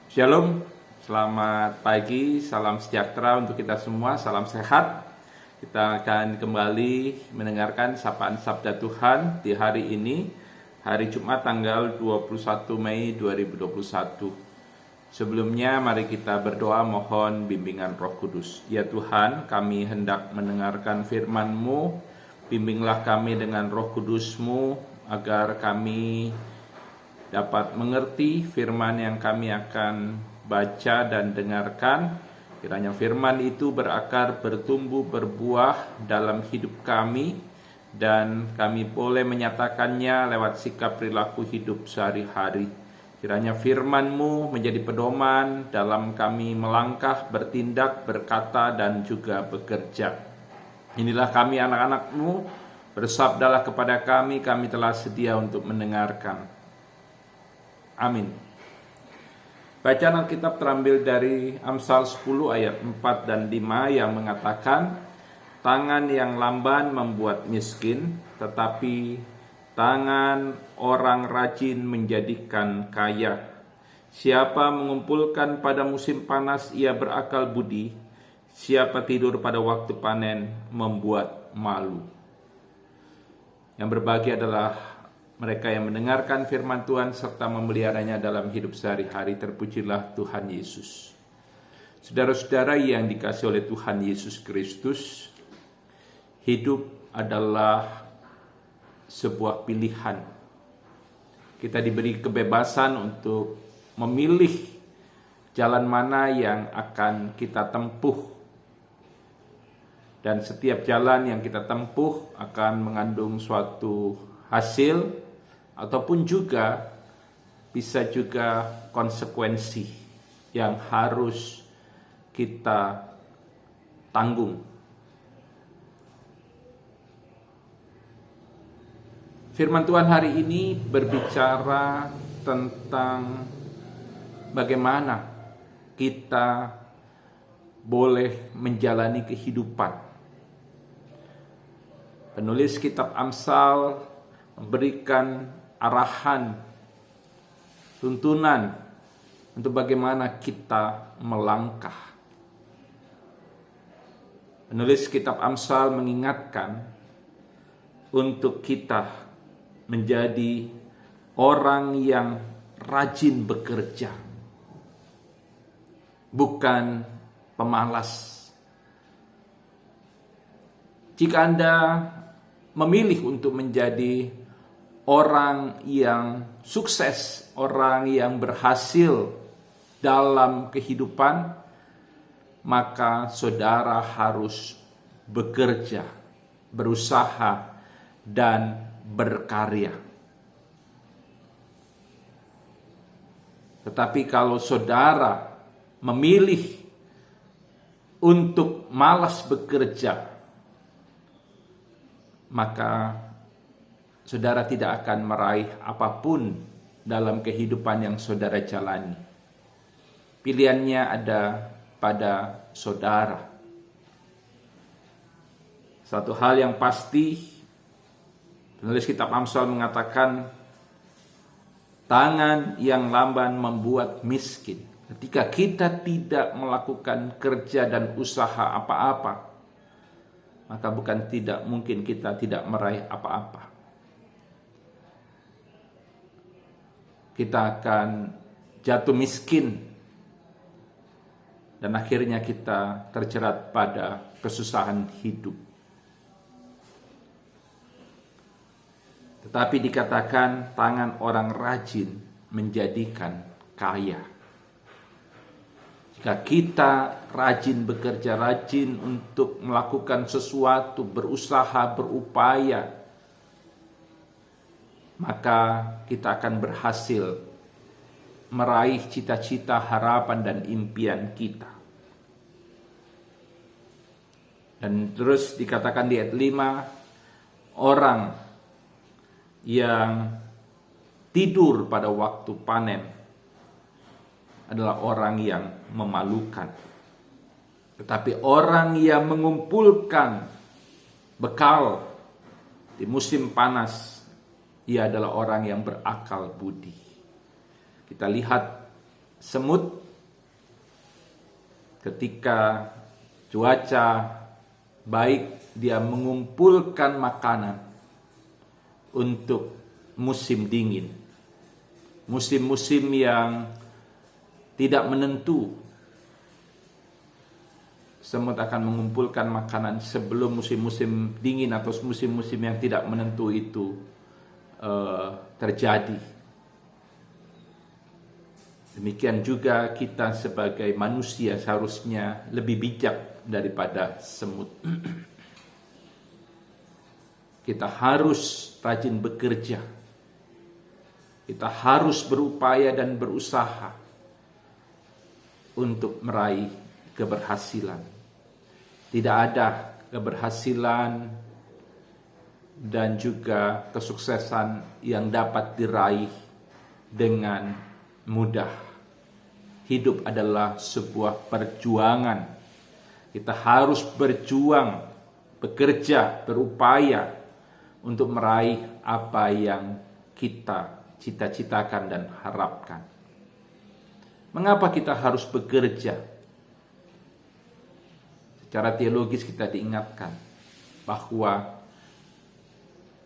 Shalom, selamat pagi, salam sejahtera untuk kita semua, salam sehat. Kita akan kembali mendengarkan sapaan Sabda Tuhan di hari ini, hari Jumat tanggal 21 Mei 2021. Sebelumnya mari kita berdoa mohon bimbingan Roh Kudus. Ya Tuhan, kami hendak mendengarkan firman-Mu, bimbinglah kami dengan Roh Kudus-Mu agar kami dapat mengerti firman yang kami akan baca dan dengarkan. Kiranya firman itu berakar, bertumbuh, berbuah dalam hidup kami, dan kami boleh menyatakannya lewat sikap perilaku hidup sehari-hari. Kiranya firman-Mu menjadi pedoman dalam kami melangkah, bertindak, berkata, dan juga bekerja. Inilah kami anak-anak-Mu, bersabdalah kepada kami telah sedia untuk mendengarkan. Amin. Bacaan Alkitab terambil dari Amsal 10 ayat 4 dan 5 yang mengatakan, tangan yang lamban membuat miskin, tetapi tangan orang rajin menjadikan kaya. Siapa mengumpulkan pada musim panas ia berakal budi, siapa tidur pada waktu panen membuat malu. Yang berbahagia adalah mereka yang mendengarkan firman Tuhan serta memeliharanya dalam hidup sehari-hari. Terpujilah Tuhan Yesus. Saudara-saudara yang dikasihi oleh Tuhan Yesus Kristus, hidup adalah sebuah pilihan. Kita diberi kebebasan untuk memilih jalan mana yang akan kita tempuh. Dan setiap jalan yang kita tempuh akan mengandung suatu hasil, ataupun juga bisa juga konsekuensi yang harus kita tanggung. Firman Tuhan hari ini berbicara tentang bagaimana kita boleh menjalani kehidupan. Penulis kitab Amsal memberikan arahan, tuntunan untuk bagaimana kita melangkah. Penulis kitab Amsal mengingatkan untuk kita menjadi orang yang rajin bekerja, bukan pemalas. Jika Anda memilih untuk menjadi orang yang sukses, orang yang berhasil dalam kehidupan, maka saudara harus bekerja, berusaha, dan berkarya. Tetapi kalau saudara memilih untuk malas bekerja, maka saudara tidak akan meraih apapun dalam kehidupan yang saudara jalani. Pilihannya ada pada saudara. Satu hal yang pasti, penulis kitab Amsal mengatakan, tangan yang lamban membuat miskin. Ketika kita tidak melakukan kerja dan usaha apa-apa, maka bukan tidak mungkin kita tidak meraih apa-apa. Kita akan jatuh miskin dan akhirnya kita terjerat pada kesusahan hidup. Tetapi dikatakan tangan orang rajin menjadikan kaya. Jika kita rajin bekerja, rajin untuk melakukan sesuatu, berusaha, berupaya, maka kita akan berhasil meraih cita-cita, harapan, dan impian kita. Dan terus dikatakan di ayat 5, orang yang tidur pada waktu panen adalah orang yang memalukan. Tetapi orang yang mengumpulkan bekal di musim panas, ia adalah orang yang berakal budi. Kita lihat semut ketika cuaca baik, dia mengumpulkan makanan untuk musim dingin. Musim-musim yang tidak menentu, semut akan mengumpulkan makanan sebelum musim-musim dingin atau musim-musim yang tidak menentu itu terjadi. Demikian juga kita sebagai manusia seharusnya lebih bijak daripada semut. Kita harus rajin bekerja. Kita harus berupaya dan berusaha untuk meraih keberhasilan. Tidak ada keberhasilan dan juga kesuksesan yang dapat diraih dengan mudah. Hidup adalah sebuah perjuangan. Kita harus berjuang, bekerja, berupaya untuk meraih apa yang kita cita-citakan dan harapkan. Mengapa kita harus bekerja? Secara teologis kita diingatkan bahwa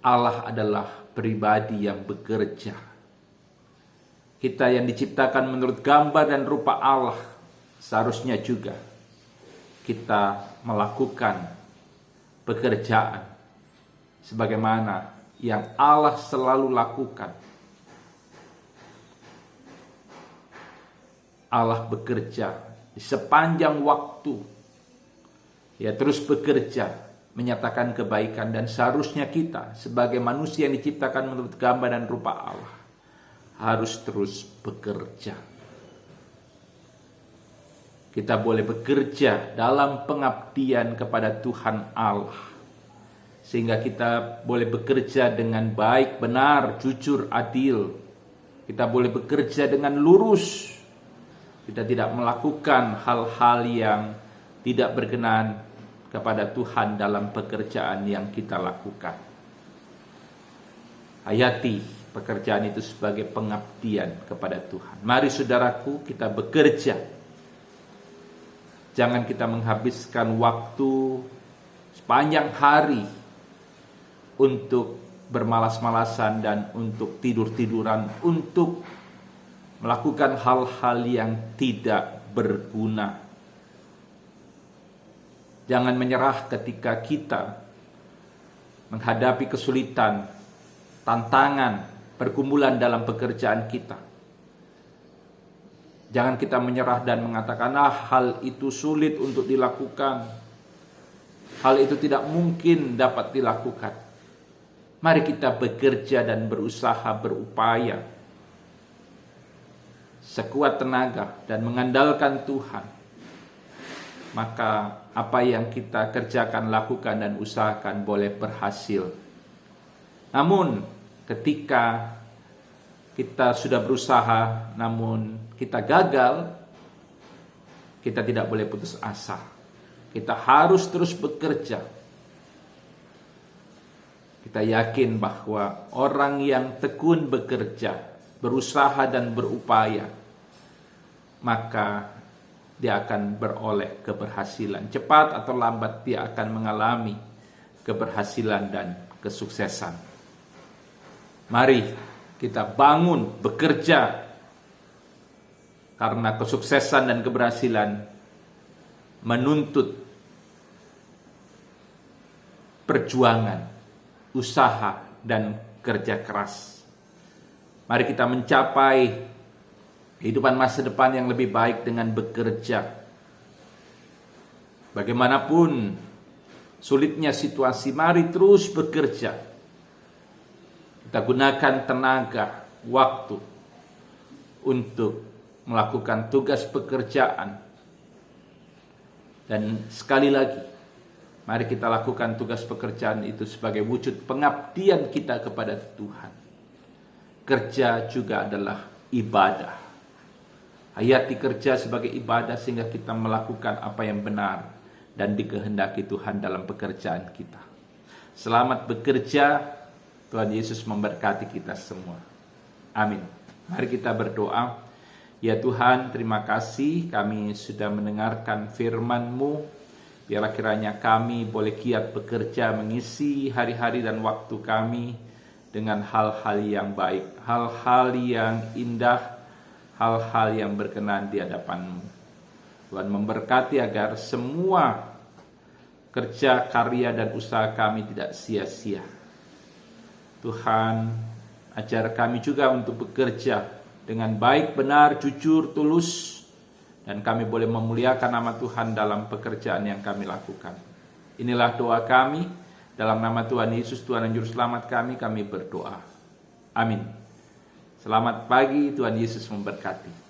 Allah adalah pribadi yang bekerja. Kita yang diciptakan menurut gambar dan rupa Allah, seharusnya juga kita melakukan pekerjaan sebagaimana yang Allah selalu lakukan. Allah bekerja di sepanjang waktu. Ya, terus bekerja, menyatakan kebaikan, dan seharusnya kita sebagai manusia yang diciptakan menurut gambar dan rupa Allah harus terus bekerja. Kita boleh bekerja dalam pengabdian kepada Tuhan Allah, sehingga kita boleh bekerja dengan baik, benar, jujur, adil. Kita boleh bekerja dengan lurus. Kita tidak melakukan hal-hal yang tidak berkenan kepada Tuhan dalam pekerjaan yang kita lakukan. Hayati pekerjaan itu sebagai pengabdian kepada Tuhan. Mari saudaraku, kita bekerja. Jangan kita menghabiskan waktu sepanjang hari untuk bermalas-malasan dan untuk tidur-tiduran, untuk melakukan hal-hal yang tidak berguna. Jangan menyerah ketika kita menghadapi kesulitan, tantangan, pergumulan dalam pekerjaan kita. Jangan kita menyerah dan mengatakan, hal itu sulit untuk dilakukan. Hal itu tidak mungkin dapat dilakukan. Mari kita bekerja dan berusaha, berupaya sekuat tenaga dan mengandalkan Tuhan. Maka apa yang kita kerjakan, lakukan, dan usahakan boleh berhasil. Namun ketika kita sudah berusaha namun kita gagal, kita tidak boleh putus asa. Kita harus terus bekerja. Kita yakin bahwa orang yang tekun bekerja, berusaha dan berupaya, maka dia akan beroleh keberhasilan. Cepat atau lambat dia akan mengalami keberhasilan dan kesuksesan. Mari kita bangun bekerja, karena kesuksesan dan keberhasilan menuntut perjuangan, usaha, dan kerja keras. Mari kita mencapai kehidupan masa depan yang lebih baik dengan bekerja. Bagaimanapun sulitnya situasi, mari terus bekerja. Kita gunakan tenaga, waktu untuk melakukan tugas pekerjaan. Dan sekali lagi, mari kita lakukan tugas pekerjaan itu sebagai wujud pengabdian kita kepada Tuhan. Kerja juga adalah ibadah. Hayati kerja sebagai ibadah sehingga kita melakukan apa yang benar dan dikehendaki Tuhan dalam pekerjaan kita. Selamat bekerja. Tuhan Yesus memberkati kita semua. Amin. Mari kita berdoa. Ya Tuhan, terima kasih kami sudah mendengarkan firman-Mu. Biarlah kiranya kami boleh giat bekerja mengisi hari-hari dan waktu kami dengan hal-hal yang baik, hal-hal yang indah, hal-hal yang berkenan di hadapan-Mu. Tuhan memberkati agar semua kerja, karya, dan usaha kami tidak sia-sia. Tuhan, ajar kami juga untuk bekerja dengan baik, benar, jujur, tulus, dan kami boleh memuliakan nama Tuhan dalam pekerjaan yang kami lakukan. Inilah doa kami, dalam nama Tuhan Yesus, Tuhan dan Juru Selamat kami berdoa. Amin. Selamat pagi, Tuhan Yesus memberkati.